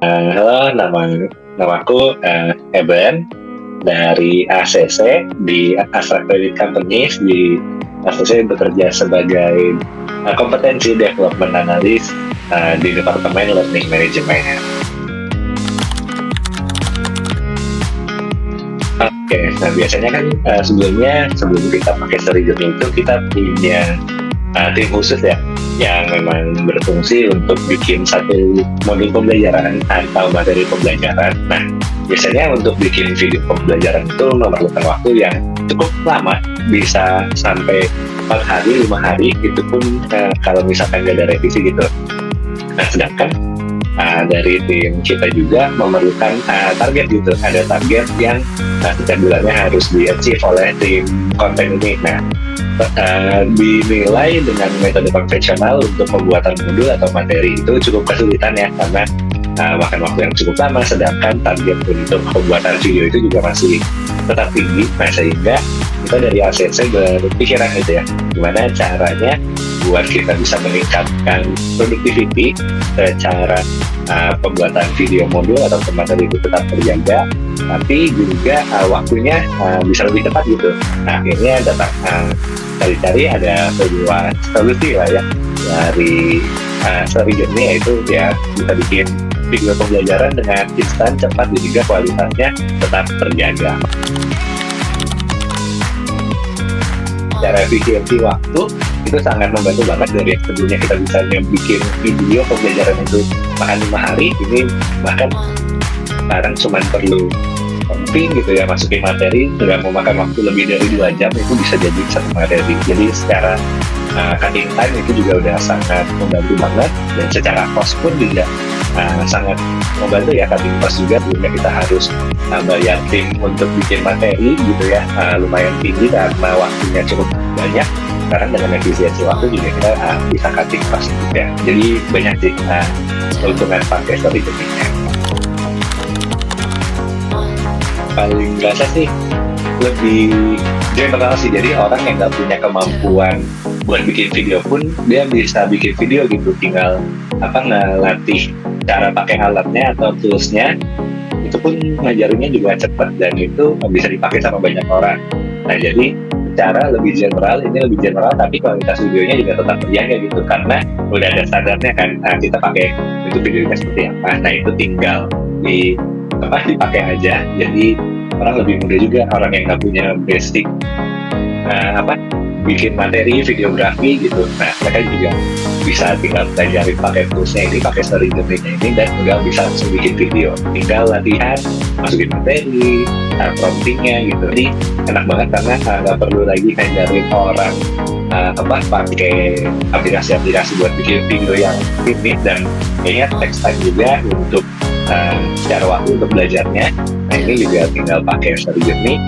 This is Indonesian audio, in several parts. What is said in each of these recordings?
Halo, namaku Eben dari ACC di Astra Credit Company. Di ACC bekerja sebagai kompetensi development analis di Departemen Learning Management. Oke, nah biasanya kan sebelum kita pakai Story Journey itu kita punya tim khusus ya yang memang berfungsi untuk bikin satu modul pembelajaran atau materi pembelajaran. Nah, biasanya untuk bikin video pembelajaran itu memerlukan waktu yang cukup lama, bisa sampai 4 hari, 5 hari, itu pun kalau misalkan nggak ada revisi gitu. Nah, sedangkan dari tim kita juga memerlukan target gitu. Ada target yang setiap bulannya harus di-achieve oleh tim konten ini. Nah, dinilai dengan metode konvensional untuk pembuatan modul atau materi itu cukup kesulitan ya, karena makan waktu yang cukup lama, sedangkan target untuk pembuatan video itu juga masih tetap tinggi. Nah, sehingga kita dari ACC berpikiran gitu ya, gimana caranya buat kita bisa meningkatkan productivity secara pembuatan video modul atau materi itu tetap terjaga, tapi juga waktunya bisa lebih tepat gitu. Nah, akhirnya datang cari-cari ada sebuah solusi lah ya dari Story Journey, yaitu ya bisa bikin video pembelajaran dengan instan, cepat, dan juga kualitasnya tetap terjaga. Secara efisiensi waktu itu sangat membantu banget. Dari yang sebelumnya kita bisa bikin video pembelajaran itu makan 5 hari, ini bahkan sekarang cuma perlu penting gitu ya, masukin materi, nggak mau makan waktu lebih dari 2 jam, itu bisa jadi satu materi. Jadi secara cutting time itu juga udah sangat membantu banget, dan secara cost pun juga sangat membantu ya. Cutting cost juga, sebelumnya kita harus bayar tim untuk bikin materi gitu ya, lumayan tinggi karena waktunya cukup banyak. Sekarang dengan efisiensi waktu juga kita bisa cutting cost juga. Jadi banyak sih keuntungan pakai Story Journey-nya. Paling biasa sih lebih general sih, jadi orang yang nggak punya kemampuan buat bikin video pun dia bisa bikin video gitu, tinggal ngelatih cara pakai alatnya atau toolsnya, itu pun ngajarinnya juga cepat dan itu bisa dipakai sama banyak orang. Nah, jadi cara lebih general, ini lebih general, tapi kualitas videonya juga tetap terjaga gitu, karena udah ada standarnya kan. Kita pakai itu videonya seperti apa, nah itu tinggal dipakai aja. Jadi orang lebih mudah juga, orang yang nggak punya basic bikin materi videografi gitu. Nah, mereka juga bisa tinggal belajarin pakai toolsnya ini, pakai Story Journey-nya ini, dan udah bisa langsung bikin video. Tinggal latihan, masukin materi, promptingnya gitu. Jadi enak banget karena nggak perlu lagi ngajarin orang pakai aplikasi-aplikasi buat bikin video yang ini, dan kayaknya text time juga untuk secara waktu untuk belajarnya. Nah, ini juga tinggal pakai Story Journey,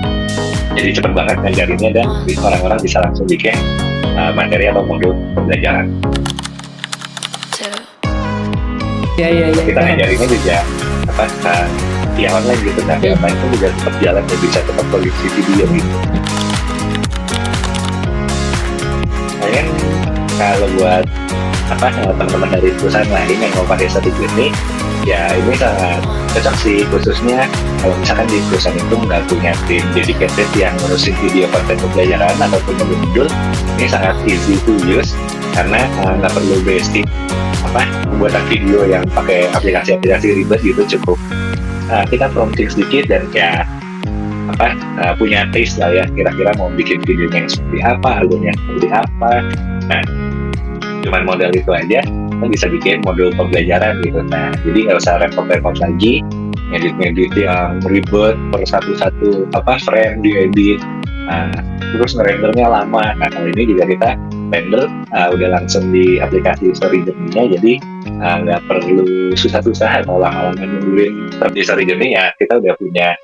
jadi cepet banget ngajarinnya, dan orang-orang bisa langsung bikin materi atau modul pembelajaran. Ya. Kita ngajarinnya juga via online gitu. Nah, via online itu juga tetap jalan dan bisa tetap produksi video gitu. Kalian kalau buat teman-teman dari perusahaan lain yang mau pakai Story Journey, ya ini sangat cocok sih, khususnya kalau misalkan di perusahaan itu nggak punya tim dedicated yang ngurusin video konten pembelajaran ataupun modul. Ini sangat easy to use karena nggak perlu basic pembuatan video yang pakai aplikasi-aplikasi ribet gitu. Cukup kita prompting sedikit dan kayak punya taste lah ya, kira-kira mau bikin videonya yang seperti apa, alurnya seperti apa. Nah, cuman modal itu aja kita bisa bikin modul pembelajaran gitu. Nah, jadi nggak usah repot-repot lagi ngedit yang ribet per satu-satu frame diedit, terus ngerendernya lama. Nah, kalau ini juga kita render udah langsung di aplikasi Story Journey-nya, jadi nggak perlu susah-susah atau lama-lama nungguin di Story Journey. Ya kita udah punya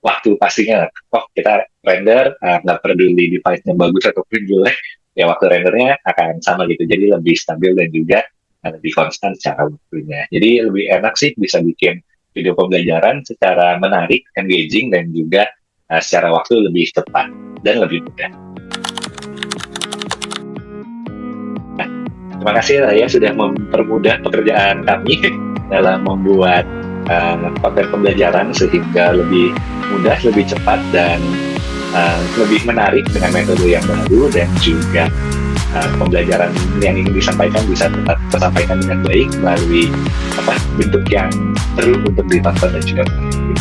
waktu pastinya. Kita render, nggak peduli device-nya bagus ataupun jelek, ya waktu rendernya akan sama gitu, jadi lebih stabil dan juga lebih konstan secara waktunya. Jadi lebih enak sih, bisa bikin video pembelajaran secara menarik, engaging, dan juga secara waktu lebih cepat dan lebih mudah. Terima kasih ya sudah mempermudah pekerjaan kami. dalam membuat konten pembelajaran sehingga lebih mudah, lebih cepat, dan lebih menarik dengan metode yang baru, dan juga pembelajaran yang ingin disampaikan bisa tetap tersampaikan dengan baik melalui bentuk yang seru untuk ditonton dan juga menarik.